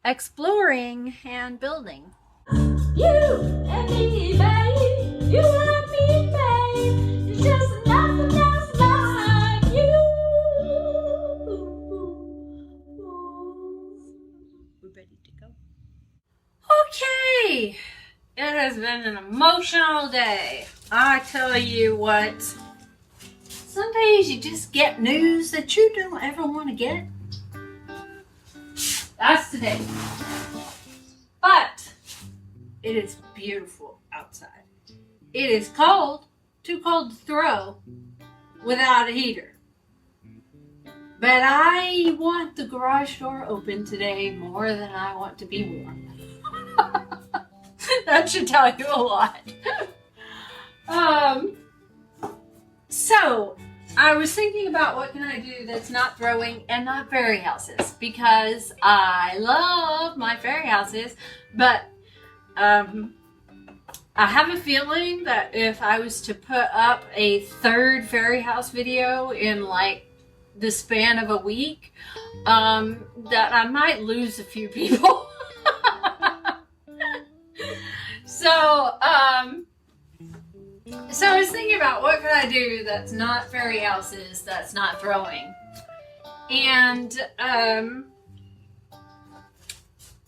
exploring and building. You and me, babe. You and me, babe. It's just nothing else like you. We're ready to go. Okay. It has been an emotional day. I tell you what. Some days you just get news that you don't ever want to get. That's today. But it is beautiful outside. It is cold, too cold to throw without a heater. But I want the garage door open today more than I want to be warm. That should tell you a lot. So I was thinking about what can I do that's not throwing and not fairy houses, because I love my fairy houses, but I have a feeling that if I was to put up a third fairy house video in like the span of a week, that I might lose a few people. So I was thinking about what could I do that's not fairy houses, that's not throwing. And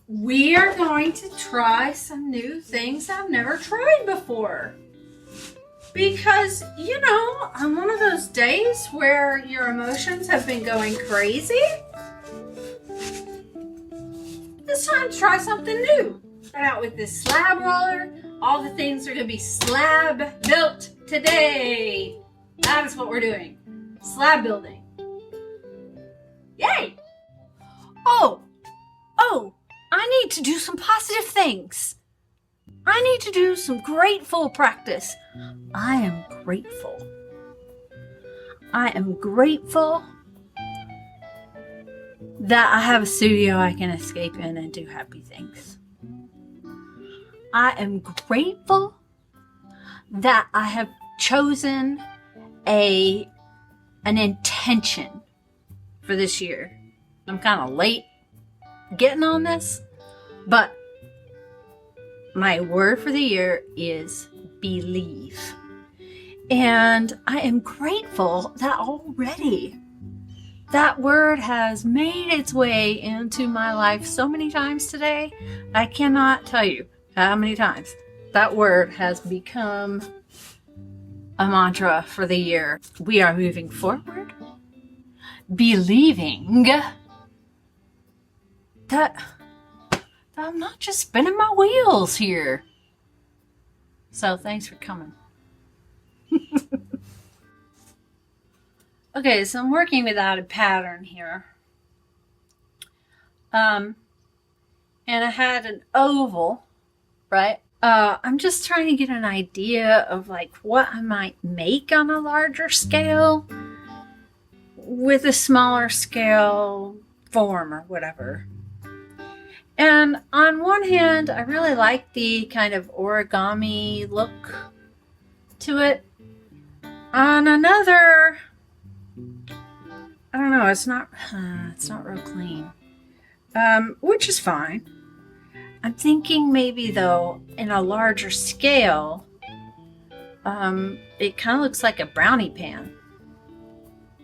we are going to try some new things I've never tried before. Because, you know, on one of those days where your emotions have been going crazy, it's time to try something new. Start out with this slab roller. All the things are going to be slab built today. That is what we're doing. Slab building. Yay! Oh, I need to do some positive things. I need to do some grateful practice. I am grateful. I am grateful that I have a studio I can escape in and do happy things. I am grateful that I have chosen an intention for this year. I'm kind of late getting on this, but my word for the year is believe. And I am grateful that already that word has made its way into my life so many times today. I cannot tell you how many times that word has become a mantra for the year. We are moving forward, believing that I'm not just spinning my wheels here. So thanks for coming. Okay, so I'm working without a pattern here. And I had an oval, right? I'm just trying to get an idea of like what I might make on a larger scale with a smaller scale form or whatever. And on one hand, I really like the kind of origami look to it. On another, I don't know, it's not real clean. Which is fine. I'm thinking maybe though, in a larger scale, it kind of looks like a brownie pan.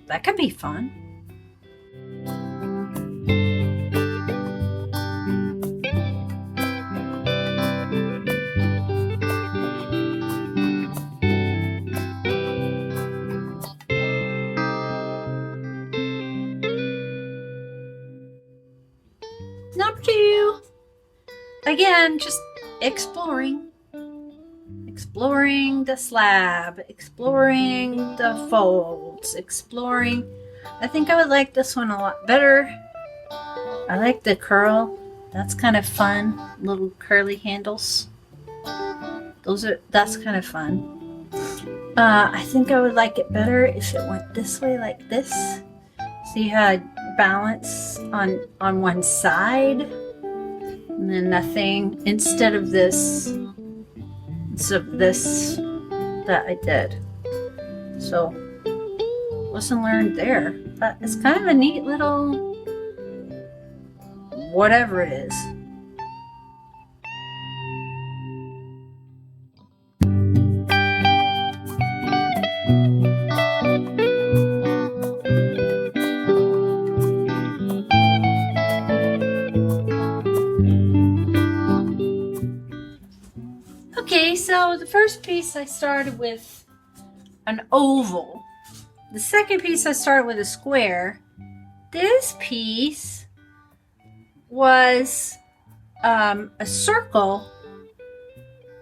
That could be fun. Number 2. Again, just exploring the slab, exploring the folds, exploring. I think I would like this one a lot better. I like the curl. That's kind of fun. Little curly handles. That's kind of fun. I think I would like it better if it went this way, like this. So you had balance on one side. And then nothing instead of this that I did. So lesson learned there. But it's kind of a neat little whatever it is. Okay, so the first piece I started with an oval. The second piece I started with a square. This piece was a circle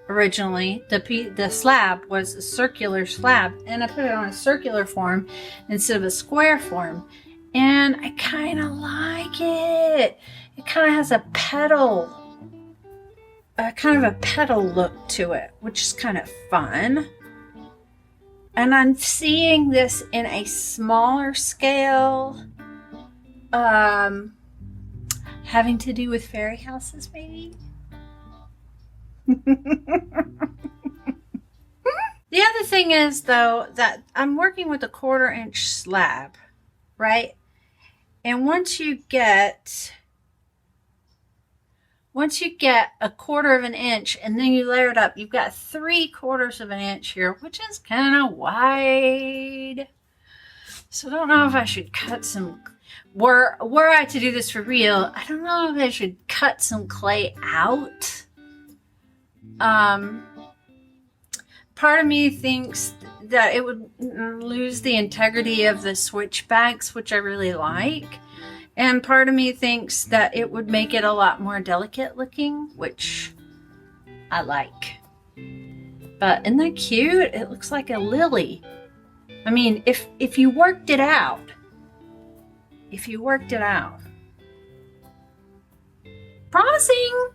originally. The slab was a circular slab, and I put it on a circular form instead of a square form. And I kind of like it. It kind of has a petal. Kind of a petal look to it, which is kind of fun. And I'm seeing this in a smaller scale, having to do with fairy houses, maybe. The other thing is, though, that I'm working with a 1/4 inch slab, right? And once you get a 1/4 of an inch and then you layer it up, you've got 3/4 of an inch here, which is kind of wide. So I don't know if I should cut some, were I to do this for real, I don't know if I should cut some clay out. Part of me thinks that it would lose the integrity of the switchbacks, which I really like. And part of me thinks that it would make it a lot more delicate looking, which I like. But isn't that cute? It looks like a lily. I mean, if you worked it out, promising.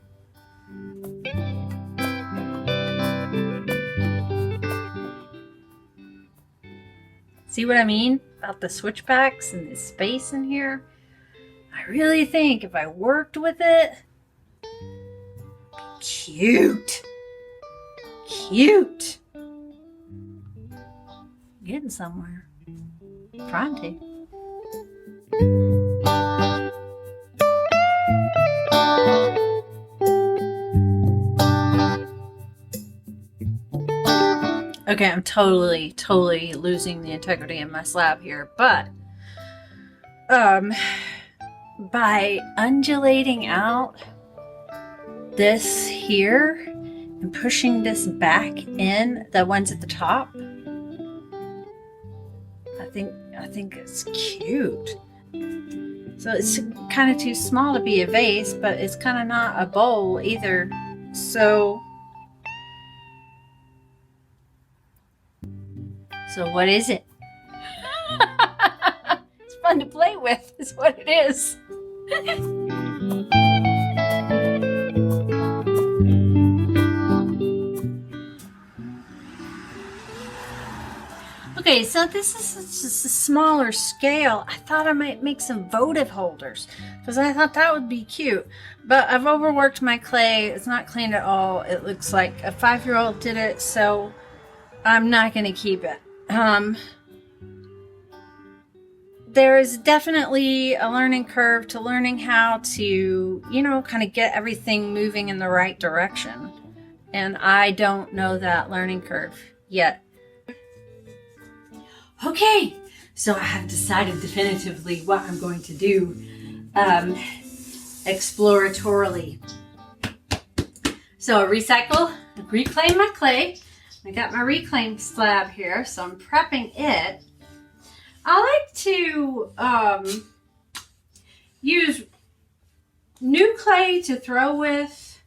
See what I mean about the switchbacks and the space in here? I really think if I worked with it, cute. Getting somewhere. Trying to. Okay, I'm totally losing the integrity in my slab here, but by undulating out this here and pushing this back in, the ones at the top, I think it's cute. So it's kind of too small to be a vase, but it's kind of not a bowl either. So what is it? It's fun to play with, is what it is. Okay, so this is just a smaller scale. I thought I might make some votive holders because I thought that would be cute. But I've overworked my clay. It's not clean at all. It looks like a 5-year-old did it, so I'm not going to keep it. There is definitely a learning curve to learning how to, kind of get everything moving in the right direction. And I don't know that learning curve yet. Okay, so I have decided definitively what I'm going to do exploratorily. So I reclaim my clay. I got my reclaimed slab here, so I'm prepping it. I like to use new clay to throw with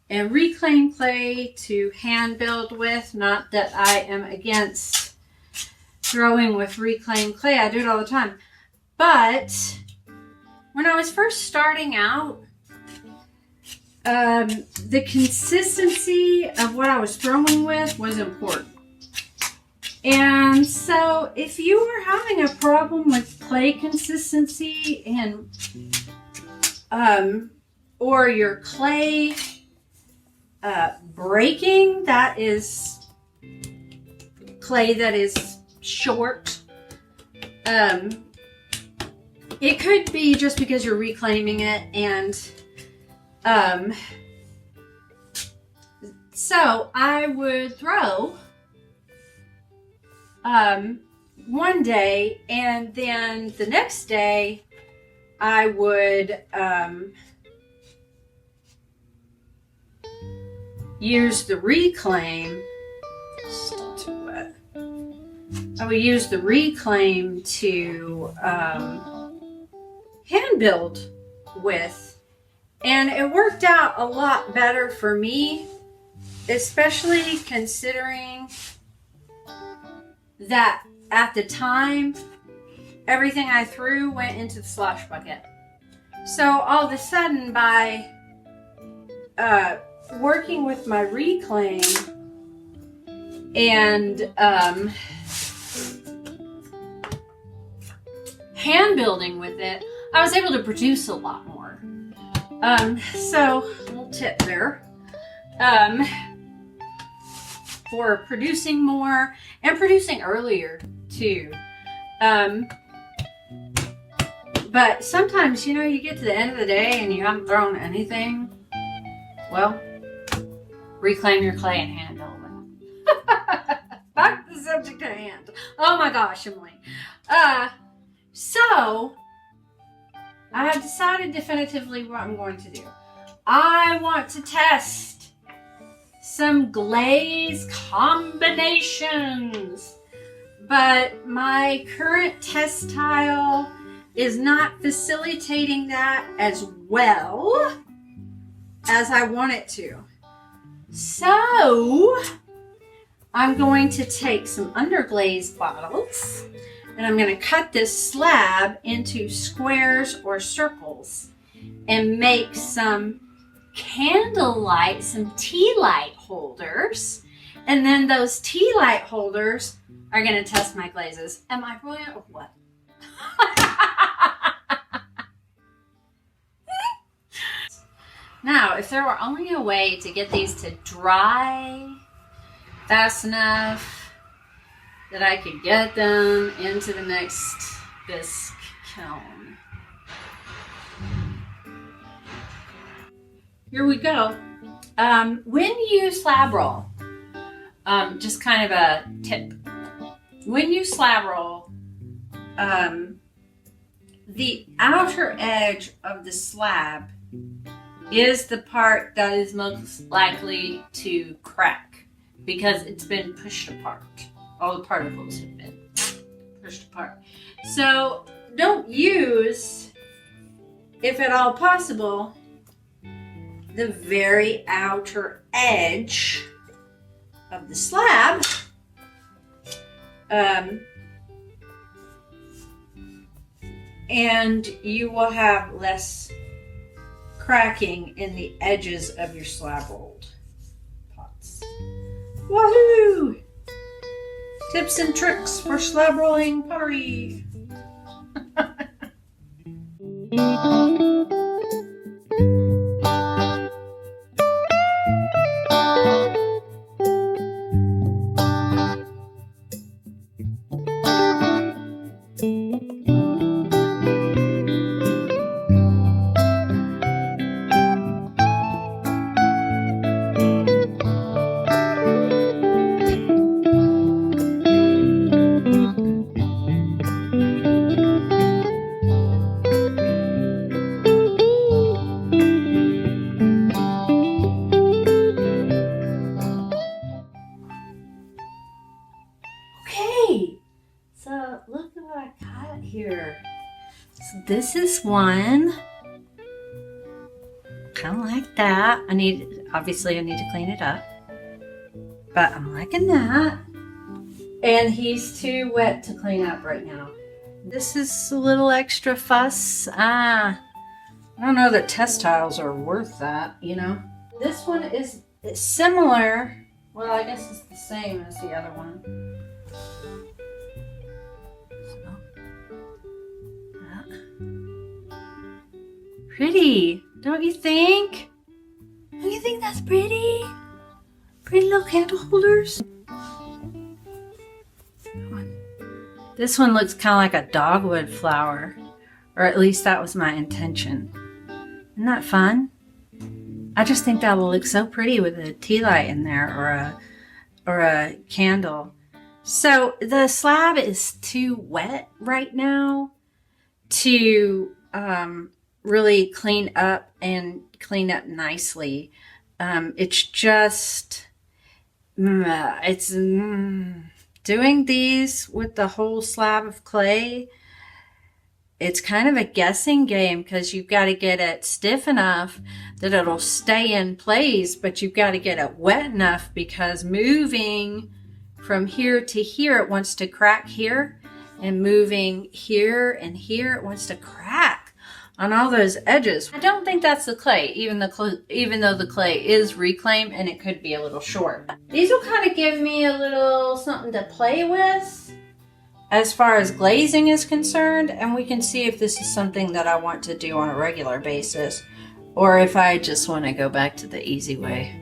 and reclaimed clay to hand build with. Not that I am against throwing with reclaimed clay. I do it all the time. But when I was first starting out, the consistency of what I was throwing with was important. And so if you are having a problem with clay consistency and or your clay breaking, that is clay that is short, It could be just because you're reclaiming it, and so I would throw one day, and then the next day I would use the reclaim. Still too wet. I would use the reclaim to hand build with, and it worked out a lot better for me, especially considering that at the time everything I threw went into the slosh bucket. So all of a sudden, by working with my reclaim and hand building with it, I was able to produce a lot more. So a little tip there for producing more and producing earlier too. But sometimes, you know, you get to the end of the day and you haven't thrown anything. Well, reclaim your clay and hand build it. Back to the subject at hand. Oh my gosh, Emily. So I have decided definitively what I'm going to do. I want to test some glaze combinations, but my current test tile is not facilitating that as well as I want it to. So I'm going to take some underglaze bottles, and I'm going to cut this slab into squares or circles and make some candlelight, some tea light holders. And then those tea light holders are going to test my glazes. Am I brilliant or what? Now, if there were only a way to get these to dry fast enough that I could get them into the next bisque kiln. Here we go. When you slab roll, just kind of a tip. When you slab roll, the outer edge of the slab is the part that is most likely to crack because it's been pushed apart. All the particles have been pushed apart. So don't use, if at all possible, the very outer edge of the slab. And you will have less cracking in the edges of your slab rolled pots. Woohoo! Tips and tricks for slab rolling pottery. So look at what I got here. So this is one. Kind of like that. Obviously I need to clean it up. But I'm liking that. And he's too wet to clean up right now. This is a little extra fuss. I don't know that test tiles are worth that, you know. This one is similar. Well, I guess it's the same as the other one. Pretty, don't you think? Don't you think that's pretty? Pretty little candle holders. This one looks kind of like a dogwood flower Or at least that was my intention. Isn't that fun? I just think that will look so pretty with a tea light in there or a candle. So the slab is too wet right now to really clean up nicely. It's just, doing these with the whole slab of clay. It's kind of a guessing game because you've got to get it stiff enough that it'll stay in place, but you've got to get it wet enough because moving from here to here, it wants to crack here, and moving here and here, it wants to crack on all those edges. I don't think that's the clay, even though the clay is reclaimed and it could be a little short. These will kind of give me a little something to play with as far as glazing is concerned, and we can see if this is something that I want to do on a regular basis, or if I just want to go back to the easy way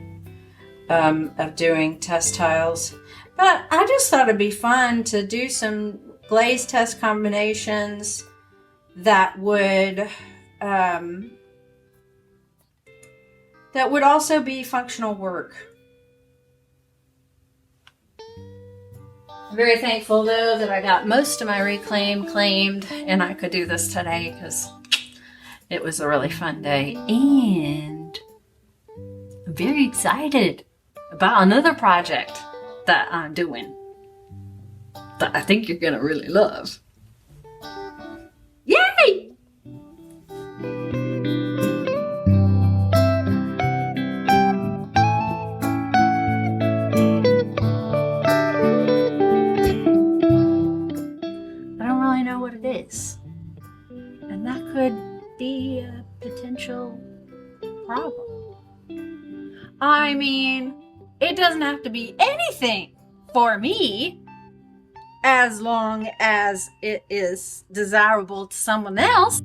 of doing test tiles. But I just thought it'd be fun to do some glaze test combinations that would also be functional work. I'm very thankful though that I got most of my reclaim claimed and I could do this today because it was a really fun day, and I'm very excited about another project that I'm doing that I think you're gonna really love. Yay! What it is, and that could be a potential problem. I mean, it doesn't have to be anything for me as long as it is desirable to someone else.